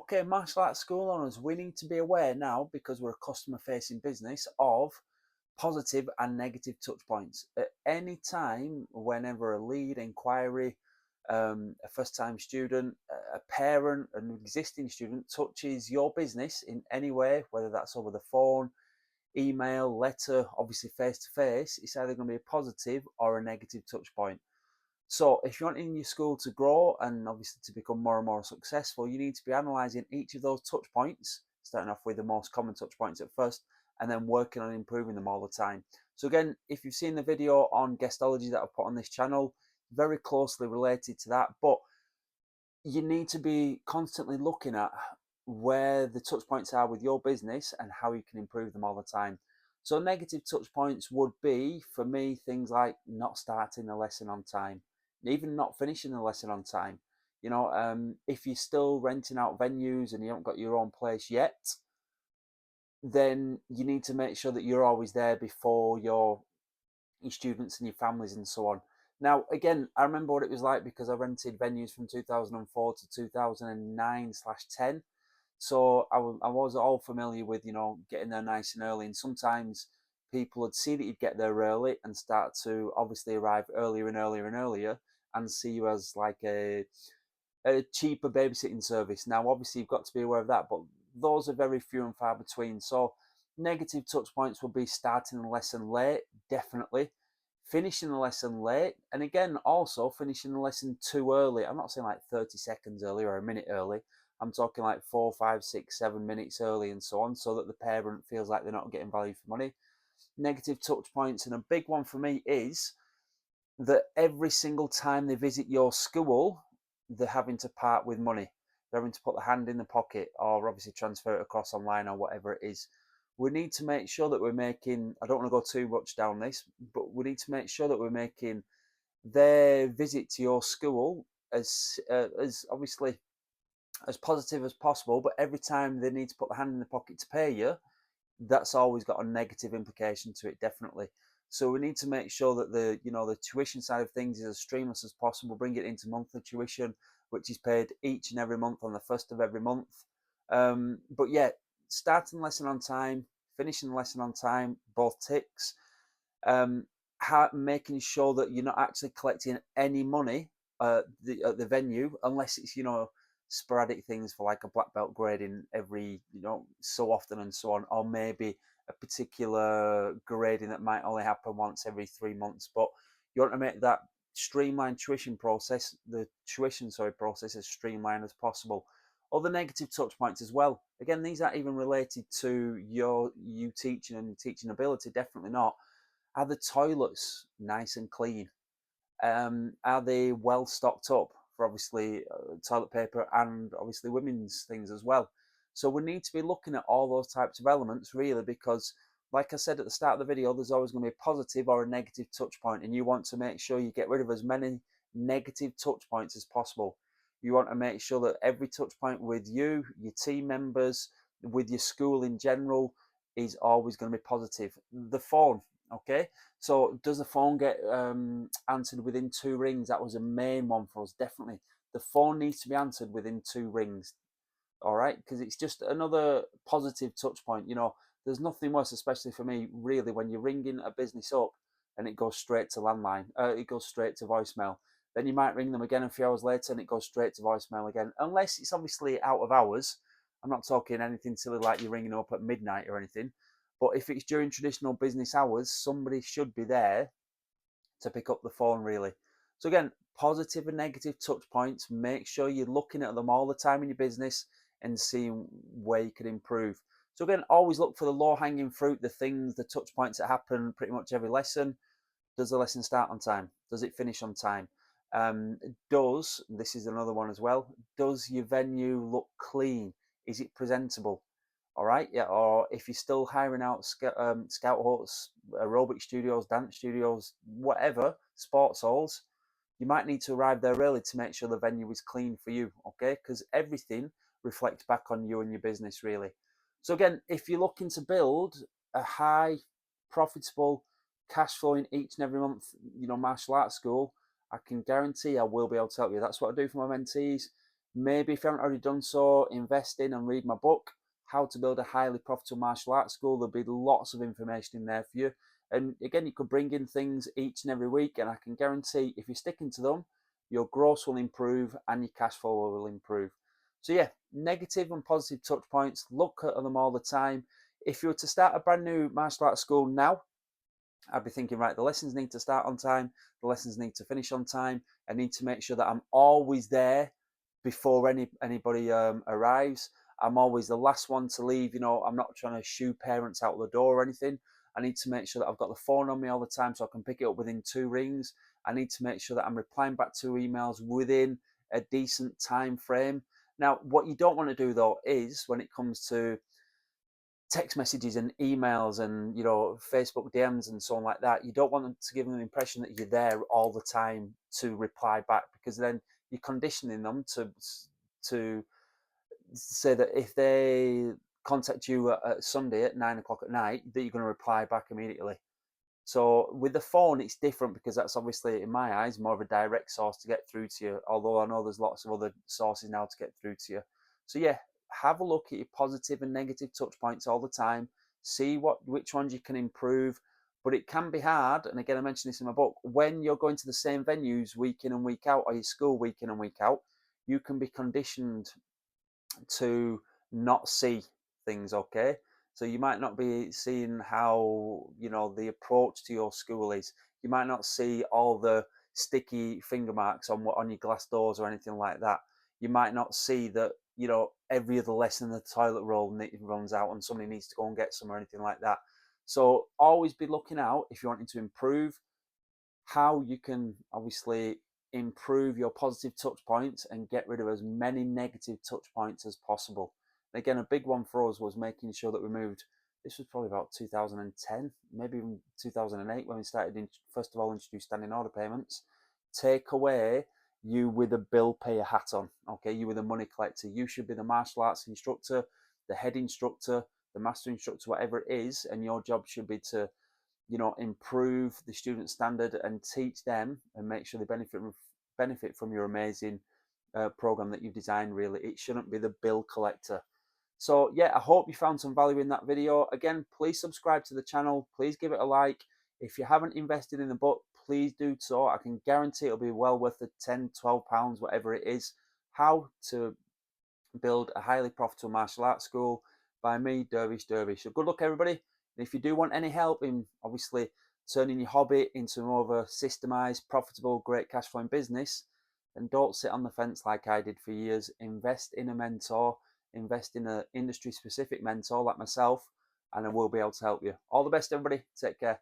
okay, martial arts school owners, we need to be aware now, because we're a customer facing business, of positive and negative touch points. At any time, whenever a lead, inquiry, a first time student, a parent, an existing student touches your business in any way, whether that's over the phone, email, letter, obviously face to face, it's either going to be a positive or a negative touch point. So if you want in your school to grow and obviously to become more and more successful, you need to be analysing each of those touch points, starting off with the most common touch points at first, and then working on improving them all the time. So again, if you've seen the video on guestology that I've put on this channel, very closely related to that, but you need to be constantly looking at where the touch points are with your business and how you can improve them all the time. So negative touch points would be, for me, things like not starting the lesson on time, even not finishing the lesson on time. If you're still renting out venues and you haven't got your own place yet, then you need to make sure that you're always there before your students and your families and so on. Now, again, I remember what it was like because I rented venues from 2004 to 2009/10. So I was all familiar with, getting there nice and early. And sometimes people would see that you'd get there early and start to obviously arrive earlier and earlier and earlier and see you as like a cheaper babysitting service. Now, obviously, you've got to be aware of that, but those are very few and far between. So negative touch points will be starting the lesson late, definitely. Finishing the lesson late, and again, also finishing the lesson too early. I'm not saying like 30 seconds early or a minute early. I'm talking like 4, 5, 6, 7 minutes early and so on, so that the parent feels like they're not getting value for money. Negative touch points, and a big one for me is that every single time they visit your school, they're having to part with money. They're having to put the hand in the pocket or obviously transfer it across online or whatever it is. We need to make sure that we're making, I don't want to go too much down this, but we need to make sure that we're making their visit to your school as obviously as positive as possible. But every time they need to put the hand in the pocket to pay you, that's always got a negative implication to it, definitely. So we need to make sure that the tuition side of things is as streamless as possible. Bring it into monthly tuition, which is paid each and every month on the first of every month. But yeah, starting the lesson on time, finishing the lesson on time, both ticks. Um, Making sure that you're not actually collecting any money at the venue, unless it's sporadic things for like a black belt grading every so often and so on, or maybe a particular grading that might only happen once every 3 months. But you want to make that streamlined tuition process, the tuition process, as streamlined as possible. Other negative touch points as well. Again, these aren't even related to you teaching and teaching ability. Definitely not. Are the toilets nice and clean? Are they well stocked up for obviously toilet paper and obviously women's things as well? So we need to be looking at all those types of elements really, because like I said at the start of the video, there's always going to be a positive or a negative touch point, and you want to make sure you get rid of as many negative touch points as possible. You want to make sure that every touch point with you, your team members, with your school in general, is always going to be positive. The phone, okay? So does the phone get answered within 2 rings? That was a main one for us, definitely. The phone needs to be answered within 2 rings, all right? Because it's just another positive touch point. There's nothing worse, especially for me, really, when you're ringing a business up and it goes straight to landline. It goes straight to voicemail. Then you might ring them again a few hours later and it goes straight to voicemail again. Unless it's obviously out of hours. I'm not talking anything silly like you're ringing up at midnight or anything. But if it's during traditional business hours, somebody should be there to pick up the phone, really. So again, positive and negative touch points. Make sure you're looking at them all the time in your business and seeing where you can improve. So again, always look for the low-hanging fruit, the touch points that happen pretty much every lesson. Does the lesson start on time? Does it finish on time? This is another one as well, does your venue look clean? Is it presentable? All right, yeah. Or if you're still hiring out scout huts, aerobic studios, dance studios, whatever, sports halls, you might need to arrive there early to make sure the venue is clean for you, okay? Because everything reflects back on you and your business, really. So again, if you're looking to build a high, profitable, cash flowing each and every month, martial arts school, I can guarantee I will be able to help you. That's what I do for my mentees. Maybe if you haven't already done so, invest in and read my book, How to Build a Highly Profitable Martial Arts School. There'll be lots of information in there for you. And again, you could bring in things each and every week, and I can guarantee if you're sticking to them, your growth will improve and your cash flow will improve. So yeah, negative and positive touch points, look at them all the time. If you were to start a brand new martial arts school now, I'd be thinking, right, the lessons need to start on time, the lessons need to finish on time. I need to make sure that I'm always there before anybody arrives. I'm always the last one to leave. You know, I'm not trying to shoo parents out the door or anything. I need to make sure that I've got the phone on me all the time so I can pick it up within 2 rings. I need to make sure that I'm replying back to emails within a decent time frame. Now, what you don't want to do though is when it comes to text messages and emails and Facebook DMs and so on like that, you don't want them to give them the impression that you're there all the time to reply back, because then you're conditioning them to say that if they contact you at Sunday at 9 o'clock at night, that you're going to reply back immediately. So with the phone, it's different because that's obviously, in my eyes, more of a direct source to get through to you. Although I know there's lots of other sources now to get through to you. So yeah, have a look at your positive and negative touch points all the time. See which ones you can improve. But it can be hard, and again, I mentioned this in my book, when you're going to the same venues week in and week out, or your school week in and week out, you can be conditioned to not see things, okay? So you might not be seeing how, the approach to your school is. You might not see all the sticky finger marks on your glass doors or anything like that. You might not see that, every other lesson the toilet roll runs out and somebody needs to go and get some or anything like that. So always be looking out if you're wanting to improve how you can obviously improve your positive touch points and get rid of as many negative touch points as possible. And again, a big one for us was making sure that we moved. This was probably about 2010, maybe even 2008 when we started first of all introduce standing order payments. Take away you with a bill payer hat on. Okay, you with a money collector. You should be the martial arts instructor, the head instructor, the master instructor, whatever it is, and your job should be to improve the student standard and teach them and make sure they benefit from your amazing program that you've designed. Really, it shouldn't be the bill collector. So yeah, I hope you found some value in that video. Again, please subscribe to the channel, please give it a like. If you haven't invested in the book, please do so. I can guarantee it'll be well worth the £10-12, whatever it is. How to Build a Highly Profitable Martial Arts School by me, Dervish. So good luck, everybody. And if you do want any help in obviously turning your hobby into more of a systemized, profitable, great cash flowing business, then don't sit on the fence like I did for years. Invest in a mentor, invest in an industry specific mentor like myself, and I will be able to help you. All the best, everybody. Take care.